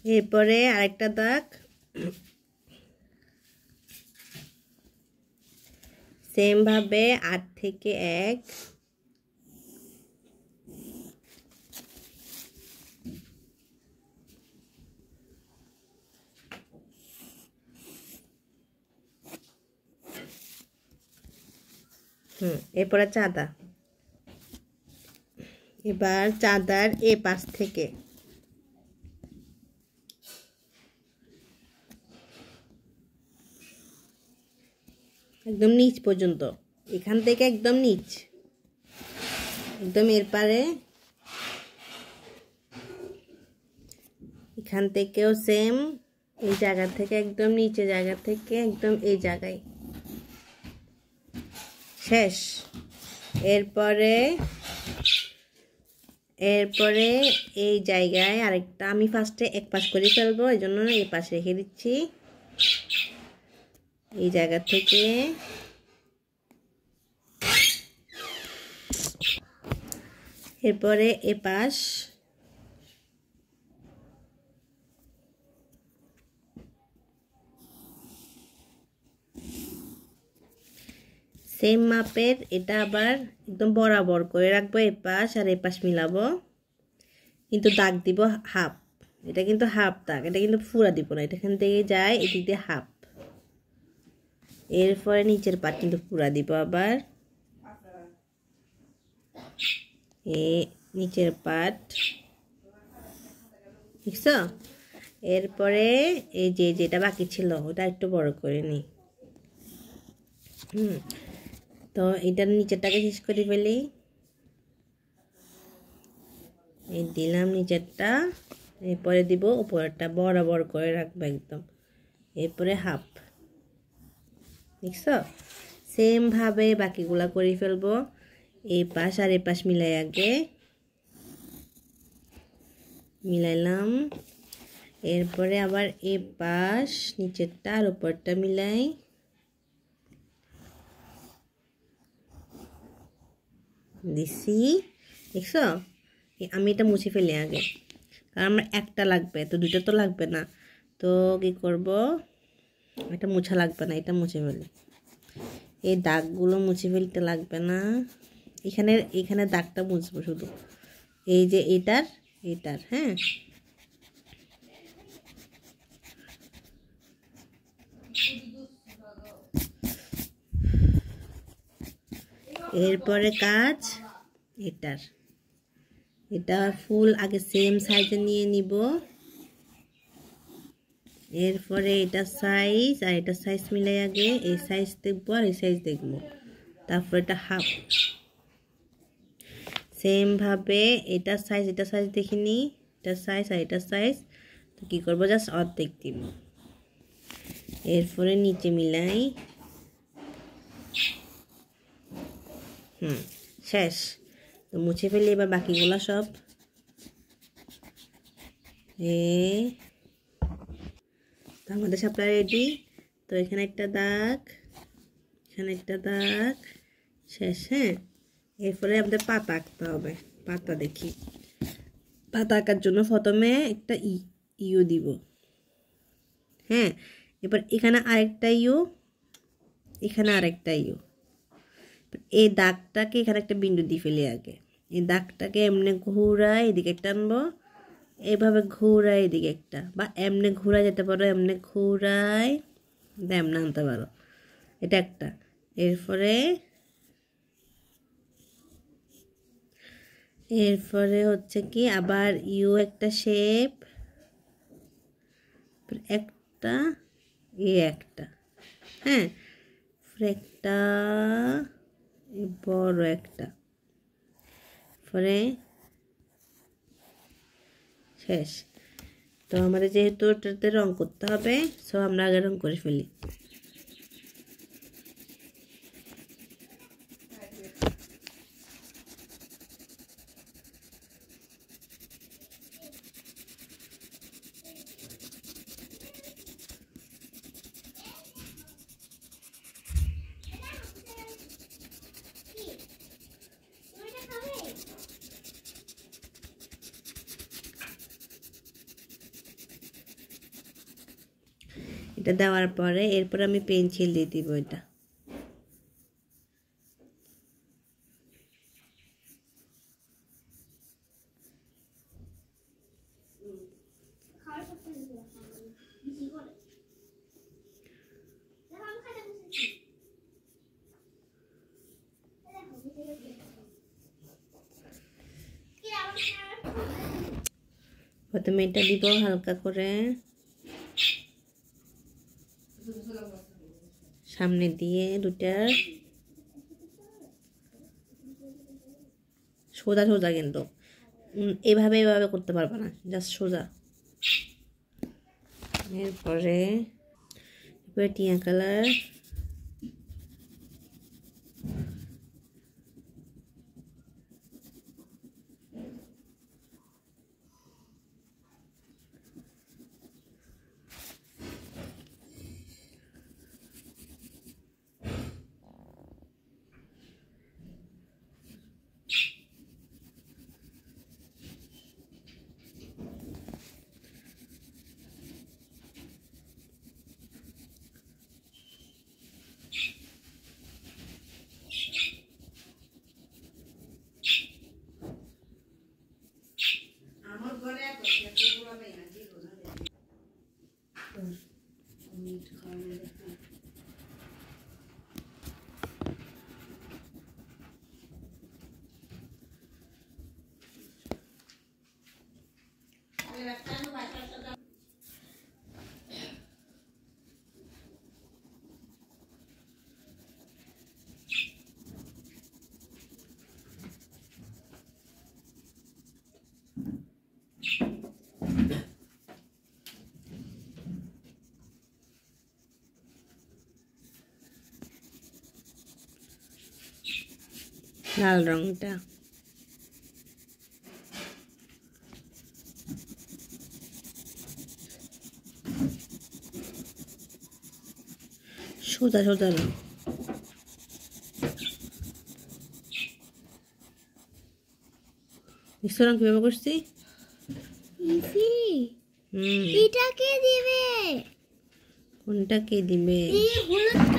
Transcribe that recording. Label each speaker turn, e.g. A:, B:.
A: এরপরে আরেকটা দাগ সেম ভাবে 8 থেকে 1 এরপরে চাঁদা। এবার চাঁদার এই পাশ থেকে একদম নিচ পর্যন্ত, এখান থেকে একদম নিচ, একদম এর পারে, এখান থেকেও সেম, এই জায়গা থেকে একদম নিচে জায়গা থেকে একদম এই জায়গায় শেষ। এরপরে এই জায়গায় আরেকটা আমি ফার্স্টে এক পাশ করে ফেলবো, এই জন্য এই পাশে রেখে দিচ্ছি। এই জায়গা থেকে এরপরে এ পাশ সেম মাপের, এটা আবার একদম বরাবর করে রাখবো, এ পাশ আর এ পাশ মিলাবো, কিন্তু দাগ দিব হাফ। এটা কিন্তু হাফ দাগ, এটা কিন্তু পুরা দিব না, এটা এখান থেকে যায় এদিক দিয়ে হাফ। এরপরে নিচের পাট কিন্তু পুরা দিব আবার, নিচের পাট দেখছো। এরপরে এই যেটা বাকি ছিল ওটা একটু বড় করে নিই। তো এটার নিচেরটাকে শেষ করে ফেলি। এই দিলাম নিচেরটা, এরপরে দিব উপরেরটা, বরাবর করে রাখবো একদম, এরপরে হাফ। দেখছো, সেম ভাবে বাকিগুলা করে ফেলবো। এই পাশ আর এই পাশ মিলাই আগে মিলাইলাম, এরপরে আবার এই পাশ নিচেরটা আর উপরটা মিলাই, দিছি। দেখছো, আমি এটা মুছে ফেলি আগে, কারণ আমার একটা লাগবে, তো দুটো তো লাগবে না। তো কি করব, এটা মুছা লাগবে না, এটা মুছে ফেলি। এই দাগগুলো মুছে ফেলতে লাগবে না, এখানে দাগটা মুছবো শুধু, এই যে এটার হ্যাঁ। এরপরে কাজ এটা ফুল আগে সেম সাইজে নিয়ে নিব, এরপরে এটা সাইজ আর এটা সাইজ মিলাই আগে এই সাইজ দেখবো আর এই সাইজ দেখবো, তারপর এটা হাফ। সেম ভাবে এটা সাইজ দেখিনি, এটা সাইজ আর এটা সাইজ, তো কি করবো, জাস্ট অর্ধেক দিব। এরপরে নিচে মিলাই, শেষ। তো মুছে ফেলি এবার বাকিগুলো সব। আমাদের সাপটা রেডি। তো এখানে একটা দাগ, এখানে একটা দাগ, শেষ। হ্যাঁ, এরপরে আমাদের পাতা আঁকতে হবে। পাতা দেখি, পাতা আঁকার জন্য প্রথমে একটা ইউ দিব। হ্যাঁ, এবার এখানে আরেকটা ইউ, এখানে আরেকটা ইউ। এই দাগটাকে এখানে একটা বিন্দু দিয়ে ফেলি আগে। এই দাগটাকে এমনি ঘুরাই এদিকে টানবো, এইভাবে ঘুরাই এদিকে একটা, বা এমনি ঘুরাই যেতে পারো, এমনি ঘুরাই এমনি আনতে পারো, এটা একটা। এরপরে হচ্ছে কি আবার ইউ একটা শেপ, একটা একটা, হ্যাঁ, একটা বড় একটা, পরে শেষ। তো আমাদের যেহেতু ওটাতে রং করতে হবে, সো আমরা আগে রং করে ফেলি। এটা দেওয়ার পরে এরপর আমি পেন্সিল দিয়ে দিব এটা। প্রথমে এটা দিব হালকা করে সামনে দিয়ে দুটা সোজা সোজা, কিন্তু এভাবে এভাবে করতে পারবে না, জাস্ট সোজা। এরপরে টিয়া কালার, লাল রংটা সোজা সোজা রং। মিশ্র রং কিভাবে করছি?
B: এটা কে দিবে?
A: কোনটা কে দিবে?
B: এই হলুদ